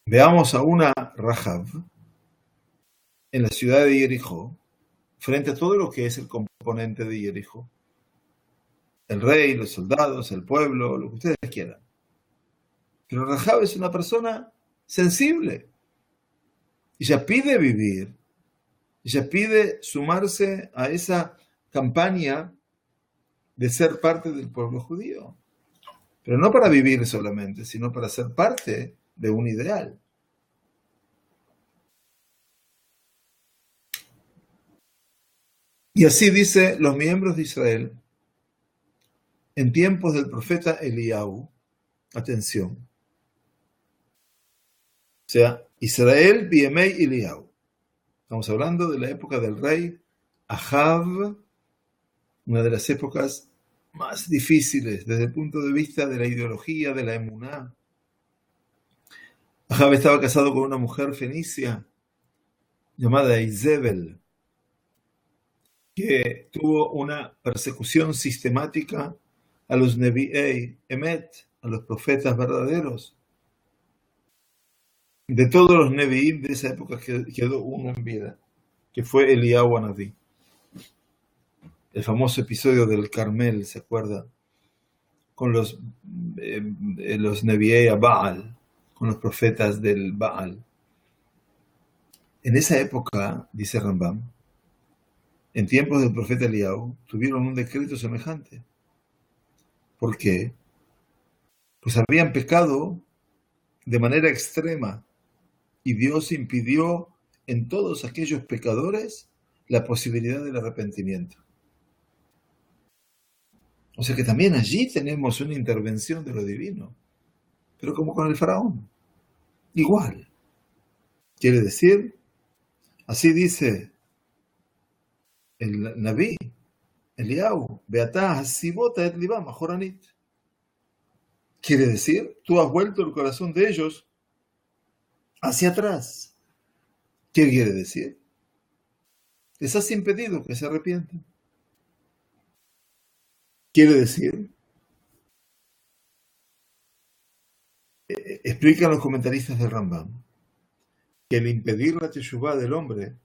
Veamos a una Rahab en la ciudad de Jericó, frente a todo lo que es el componente de Jericó. El rey, los soldados, el pueblo, lo que ustedes quieran. Pero Rahab es una persona sensible. Ella pide vivir. Ella pide sumarse a esa campaña de ser parte del pueblo judío. Pero no para vivir solamente, sino para ser parte de un ideal. Y así dice los miembros de Israel en tiempos del profeta Eliyahu. Atención. O sea, Israel Biemei Eliyahu. Estamos hablando de la época del rey Ahav, una de las épocas más difíciles desde el punto de vista de la ideología, de la emuná. Ahav estaba casado con una mujer fenicia llamada Izebel, que tuvo una persecución sistemática a los Nevi'ei Emet, a los profetas verdaderos. De todos los Nevi'im de esa época quedó uno en vida, que fue Eliyahu Hanaví. El famoso episodio del Carmel, ¿se acuerda? Con los Nevi'ei a Baal, con los profetas del Baal. En esa época, dice Rambam, en tiempos del profeta Eliyahu, tuvieron un decreto semejante. ¿Por qué? Pues habían pecado de manera extrema y Dios impidió en todos aquellos pecadores la posibilidad del arrepentimiento. O sea que también allí tenemos una intervención de lo divino, pero como con el faraón, igual. Quiere decir, así dice el Naví, Eliyahu, Beatá hasibota et libam ajoranit. Quiere decir, tú has vuelto el corazón de ellos hacia atrás. ¿Qué quiere decir? Les has impedido que se arrepientan. Quiere decir, explican los comentaristas del Rambam, que el impedir la teshuvá del hombre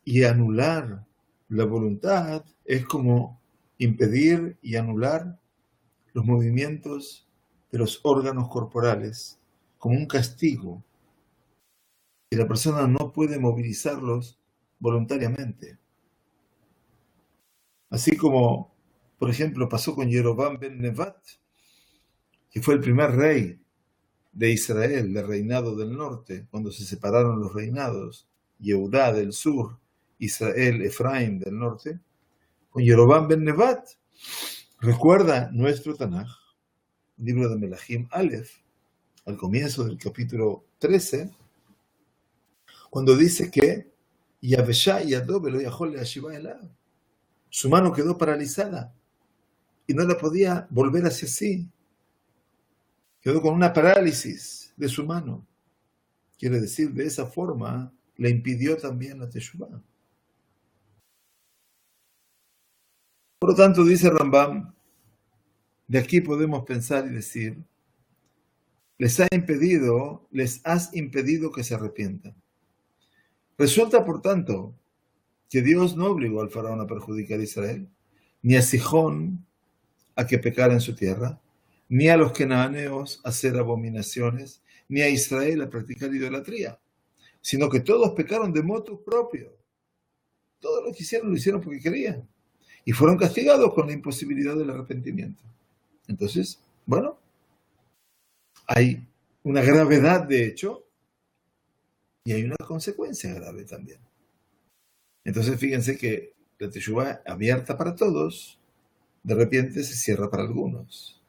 y anular la voluntad es como impedir y anular los movimientos de los órganos corporales, como un castigo, y la persona no puede movilizarlos voluntariamente. Así como, por ejemplo, pasó con Jeroboam ben Nevat, que fue el primer rey de Israel, del reinado del norte, cuando se separaron los reinados, Yehudá del sur, Israel, Efraín del norte, con Jeroboam ben Nevat, recuerda nuestro Tanaj, libro de Melahim Aleph, al comienzo del capítulo 13, cuando dice que Yaveshá yadó velo yajol le'ashiva elav, su mano quedó paralizada y no la podía volver hacia sí. Quedó con una parálisis de su mano. Quiere decir, de esa forma le impidió también la teshuvá. Por lo tanto, dice Rambam, de aquí podemos pensar y decir, les has impedido que se arrepientan. Resulta, por tanto, que Dios no obligó al faraón a perjudicar a Israel, ni a Sihón a que pecara en su tierra, ni a los cananeos a hacer abominaciones, ni a Israel a practicar idolatría, sino que todos pecaron de motu propio. Todo lo que hicieron lo hicieron porque querían, y fueron castigados con la imposibilidad del arrepentimiento. Entonces, bueno, hay una gravedad de hecho y hay una consecuencia grave también. Entonces fíjense que la teshuvá abierta para todos, de repente se cierra para algunos.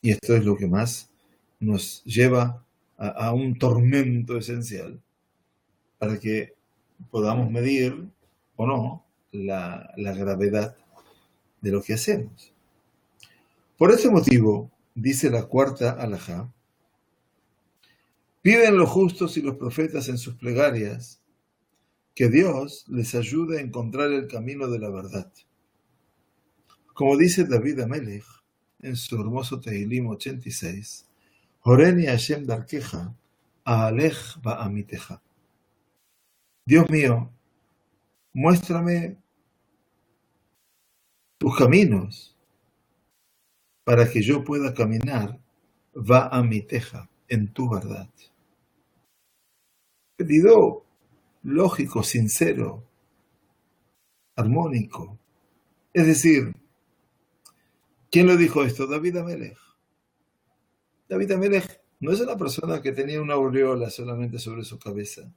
Y esto es lo que más nos lleva a un tormento esencial para que podamos medir o no la gravedad de lo que hacemos. Por ese motivo, dice la cuarta alajá, piden los justos y los profetas en sus plegarias que Dios les ayude a encontrar el camino de la verdad. Como dice David Amelech en su hermoso Tehilim 86, Horeni Hashem darkeja, aalech ba'amiteja. Dios mío, muéstrame tus caminos para que yo pueda caminar ba'amiteja, en tu verdad. Pedido lógico, sincero, armónico. Es decir, ¿quién lo dijo esto? David Amelech. David Amelech no es una persona que tenía una aureola solamente sobre su cabeza.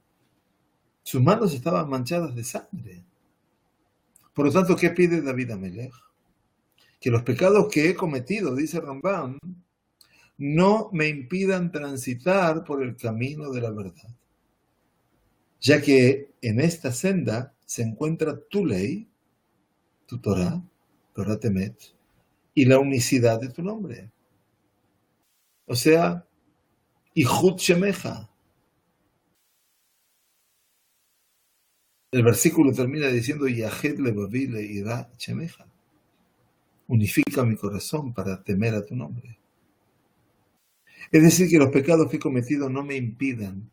Sus manos estaban manchadas de sangre. Por lo tanto, ¿qué pide David Amelech? Que los pecados que he cometido, dice Rambam, no me impidan transitar por el camino de la verdad. Ya que en esta senda se encuentra tu ley, tu Torah, Torah Temet, y la unicidad de tu nombre. O sea, Ihud Shemeja. El versículo termina diciendo, Yahed levavi leirá Shemeja. Unifica mi corazón para temer a tu nombre. Es decir, que los pecados que he cometido no me impidan,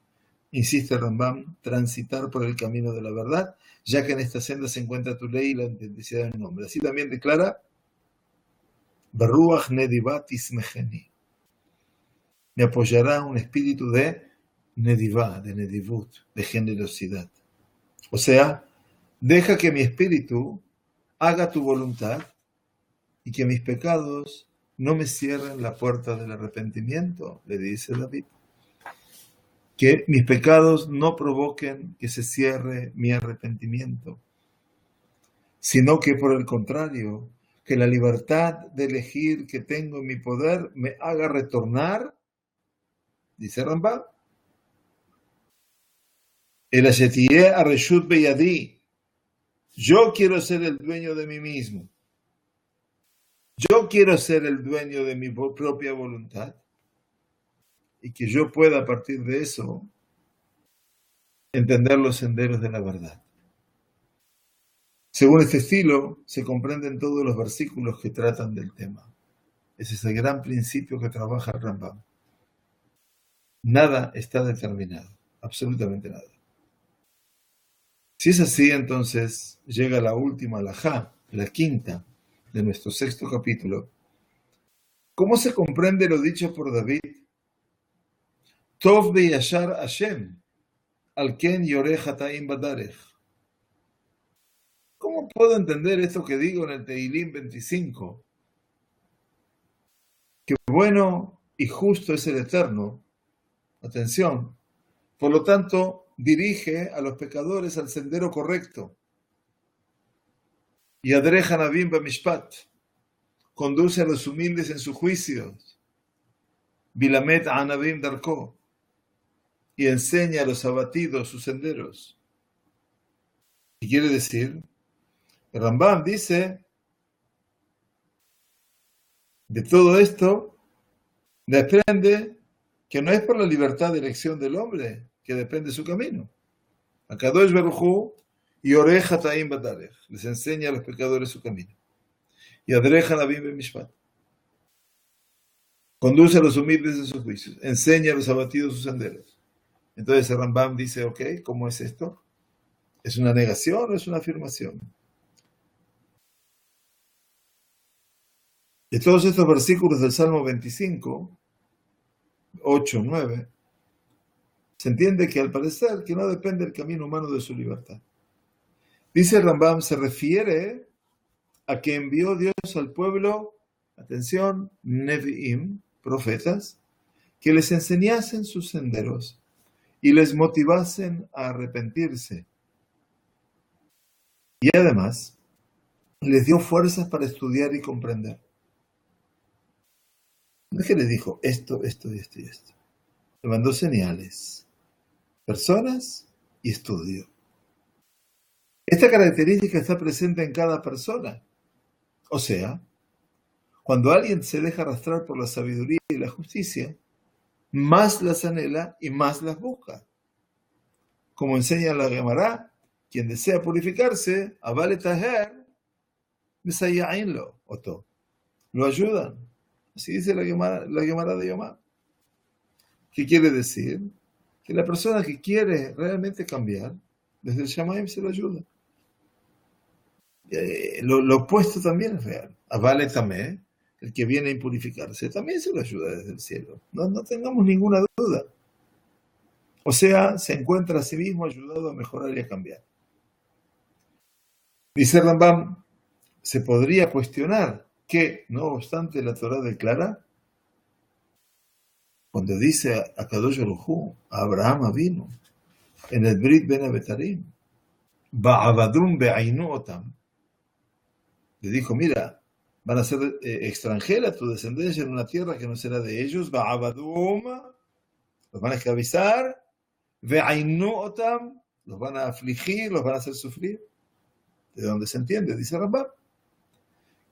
insiste Rambam, transitar por el camino de la verdad, ya que en esta senda se encuentra tu ley y la autenticidad de mi nombre. Así también declara, Baruach nedivat ismecheni. Me apoyará un espíritu de nedivá, de nedivut, de generosidad. O sea, deja que mi espíritu haga tu voluntad y que mis pecados no me cierren la puerta del arrepentimiento, le dice David. Que mis pecados no provoquen que se cierre mi arrepentimiento, sino que por el contrario, que la libertad de elegir que tengo en mi poder me haga retornar, dice Rambam, el Ashetiye Areshut Beyadi. Yo quiero ser el dueño de mí mismo. Yo quiero ser el dueño de mi propia voluntad y que yo pueda a partir de eso entender los senderos de la verdad. Según este estilo, se comprenden todos los versículos que tratan del tema. Ese es el gran principio que trabaja el Rambam. Nada está determinado, absolutamente nada. Si es así, entonces llega la última alajá, la quinta de nuestro sexto capítulo. ¿Cómo se comprende lo dicho por David? Tov beyashar Hashem, al ken yoreh hataim badarech. ¿Cómo puedo entender esto que digo en el Tehilim 25? Que bueno y justo es el Eterno. Atención. Por lo tanto, dirige a los pecadores al sendero correcto. Y adreja navim b'mishpat. Conduce a los humildes en sus juicios. Bilamet anavim darko. Y enseña a los abatidos sus senderos. ¿Qué quiere decir? El Rambam dice, de todo esto, desprende que no es por la libertad de elección del hombre que depende su camino. Akadosh Baruj Hu y oreja hataim badarech, les enseña a los pecadores su camino. Y adreja navim b'mishpat. Conduce a los humildes en sus juicios. Enseña a los abatidos sus senderos. Entonces el Rambam dice, ok, ¿cómo es esto? ¿Es una negación o es una afirmación? De todos estos versículos del Salmo 25, 8, 9, se entiende que al parecer que no depende el camino humano de su libertad. Dice el Rambam, se refiere a que envió Dios al pueblo, atención, Nevi'im, profetas, que les enseñasen sus senderos y les motivasen a arrepentirse. Y además, les dio fuerzas para estudiar y comprender. No es que les dijo esto, esto y esto y esto. Le mandó señales, personas y estudio. Esta característica está presente en cada persona. O sea, cuando alguien se deja arrastrar por la sabiduría y la justicia, más las anhela y más las busca. Como enseña la Gemara, quien desea purificarse, avale taher, mesaya'inlo, oto. Lo ayudan. Así dice la Gemara de Yomá. ¿Qué quiere decir? Que la persona que quiere realmente cambiar, desde el Shamayim se lo ayuda. Lo opuesto también es real. Avale tamé, el que viene a impurificarse, también se lo ayuda desde el cielo. No tengamos ninguna duda. O sea, se encuentra a sí mismo ayudado a mejorar y a cambiar. Dice Rambam, se podría cuestionar que, no obstante la Torá declara, cuando dice a Kadosh Baruj Hu, a Abraham vino, en el Brit Ben Abetarim, Ba'abadum be'ainu otam, le dijo, mira, van a ser extranjera tu descendencia en una tierra que no será de ellos, Ba'abadum, los van a esclavizar, ve'ainu otam, los van a afligir, los van a hacer sufrir. ¿De dónde se entiende? Dice Rambam,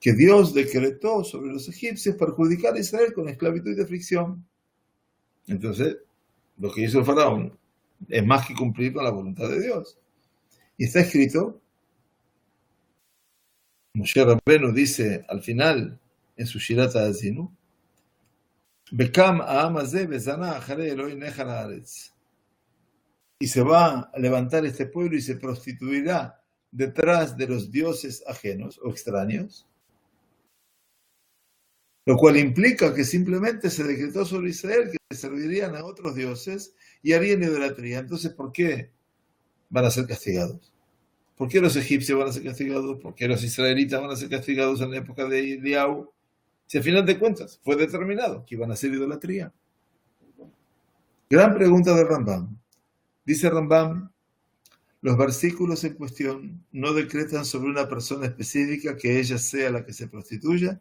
que Dios decretó sobre los egipcios perjudicar a Israel con esclavitud y de aflicción. Entonces, lo que hizo el faraón es más que cumplir con la voluntad de Dios. Y está escrito, Moshe Rabbenu dice al final, en su Shirat HaAzinu, Bekam ha'am hazeh bezana acharei Eloi nechal haaretz. Y se va a levantar este pueblo y se prostituirá detrás de los dioses ajenos o extraños, lo cual implica que simplemente se decretó sobre Israel que servirían a otros dioses y harían idolatría. Entonces, ¿por qué van a ser castigados? ¿Por qué los egipcios van a ser castigados? ¿Por qué los israelitas van a ser castigados en la época de Eliyahu? Si al final de cuentas fue determinado que iban a hacer idolatría. Gran pregunta de Rambam. Dice Rambam, los versículos en cuestión no decretan sobre una persona específica que ella sea la que se prostituya,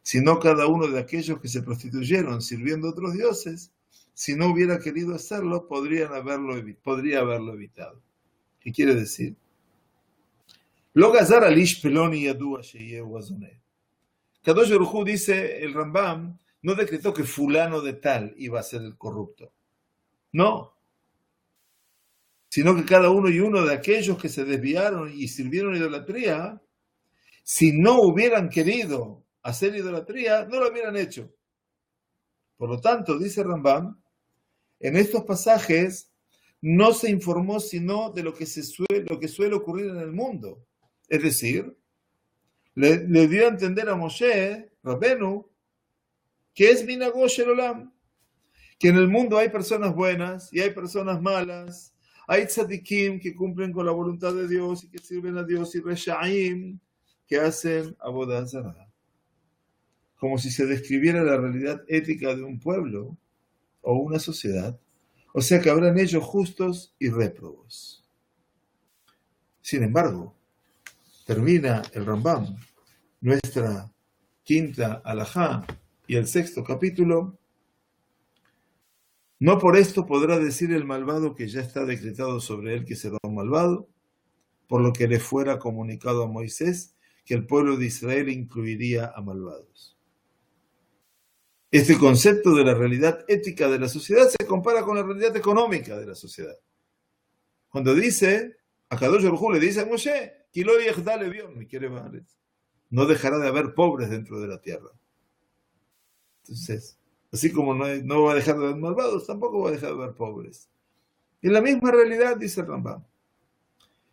sino cada uno de aquellos que se prostituyeron sirviendo a otros dioses, si no hubiera querido hacerlo, podría haberlo evitado. ¿Qué quiere decir? Lo gazar alish peloni yadua sheyehu azoneh. Kadosh Baruj Hu, dice el Rambam, no decretó que fulano de tal iba a ser el corrupto. No. Sino que cada uno y uno de aquellos que se desviaron y sirvieron idolatría, si no hubieran querido hacer idolatría, no lo hubieran hecho. Por lo tanto, dice Rambam, en estos pasajes no se informó sino de lo que suele ocurrir en el mundo. Es decir, le dio a entender a Moshe Rabbenu que es Minagó Shel Olam, que en el mundo hay personas buenas y hay personas malas, hay tzadikim que cumplen con la voluntad de Dios y que sirven a Dios, y reshaim que hacen avodah zarah. Como si se describiera la realidad ética de un pueblo o una sociedad, o sea que habrán ellos justos y réprobos. Sin embargo, termina el Rambam, nuestra quinta alajá y el sexto capítulo, no por esto podrá decir el malvado que ya está decretado sobre él que será un malvado, por lo que le fuera comunicado a Moisés que el pueblo de Israel incluiría a malvados. Este concepto de la realidad ética de la sociedad se compara con la realidad económica de la sociedad. Cuando dice, a Kadosh Baruj Hu le dice a Moshe, no dejará de haber pobres dentro de la tierra. Entonces, así como no va a dejar de haber malvados, tampoco va a dejar de haber pobres. En la misma realidad, dice Rambam,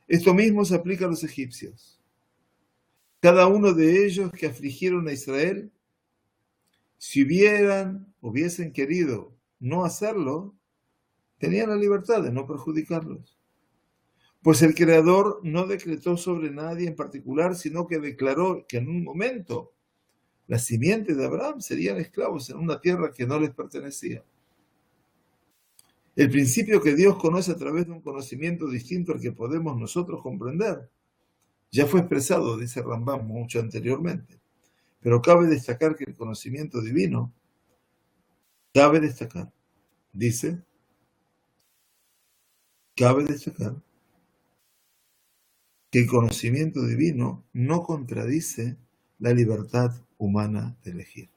esto mismo se aplica a los egipcios. Cada uno de ellos que afligieron a Israel, si hubiesen querido no hacerlo, tenían la libertad de no perjudicarlos. Pues el Creador no decretó sobre nadie en particular, sino que declaró que en un momento la simiente de Abraham serían esclavos en una tierra que no les pertenecía. El principio que Dios conoce a través de un conocimiento distinto al que podemos nosotros comprender ya fue expresado, dice Rambam, mucho anteriormente. Pero cabe destacar que el conocimiento divino, dice, cabe destacar que el conocimiento divino no contradice la libertad humana de elegir.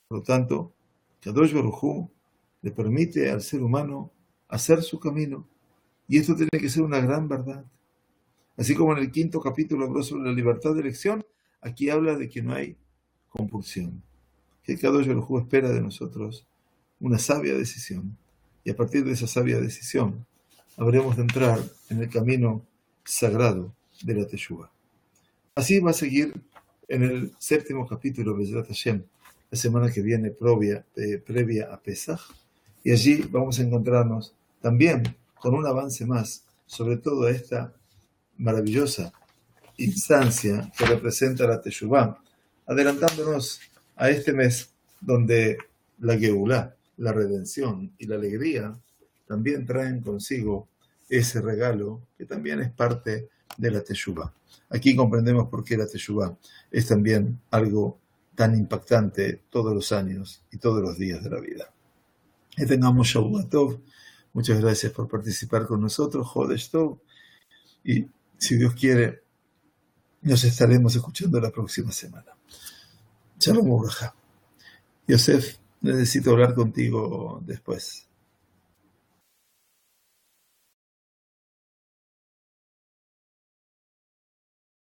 Por lo tanto, Kadosh Baruj Hu le permite al ser humano hacer su camino, y esto tiene que ser una gran verdad. Así como en el 5º capítulo habló sobre la libertad de elección, aquí habla de que no hay compulsión, que Kadosh Baruj Hu espera de nosotros una sabia decisión, y a partir de esa sabia decisión habremos de entrar en el camino sagrado de la Teshuvah. Así va a seguir en el 7º capítulo de Bezrat Hashem, la semana que viene previa a Pesach, y allí vamos a encontrarnos también con un avance más sobre toda esta maravillosa instancia que representa la Teshuvah, adelantándonos a este mes donde la Geulá, la redención y la alegría también traen consigo ese regalo que también es parte de la Teshuvah. Aquí comprendemos por qué la Teshuvah es también algo tan impactante todos los años y todos los días de la vida. Que tengamos Shavua Tov. Muchas gracias por participar con nosotros, Jodesh Tov, y si Dios quiere, nos estaremos escuchando la próxima semana. Shalom Uraja. Yosef, necesito hablar contigo después.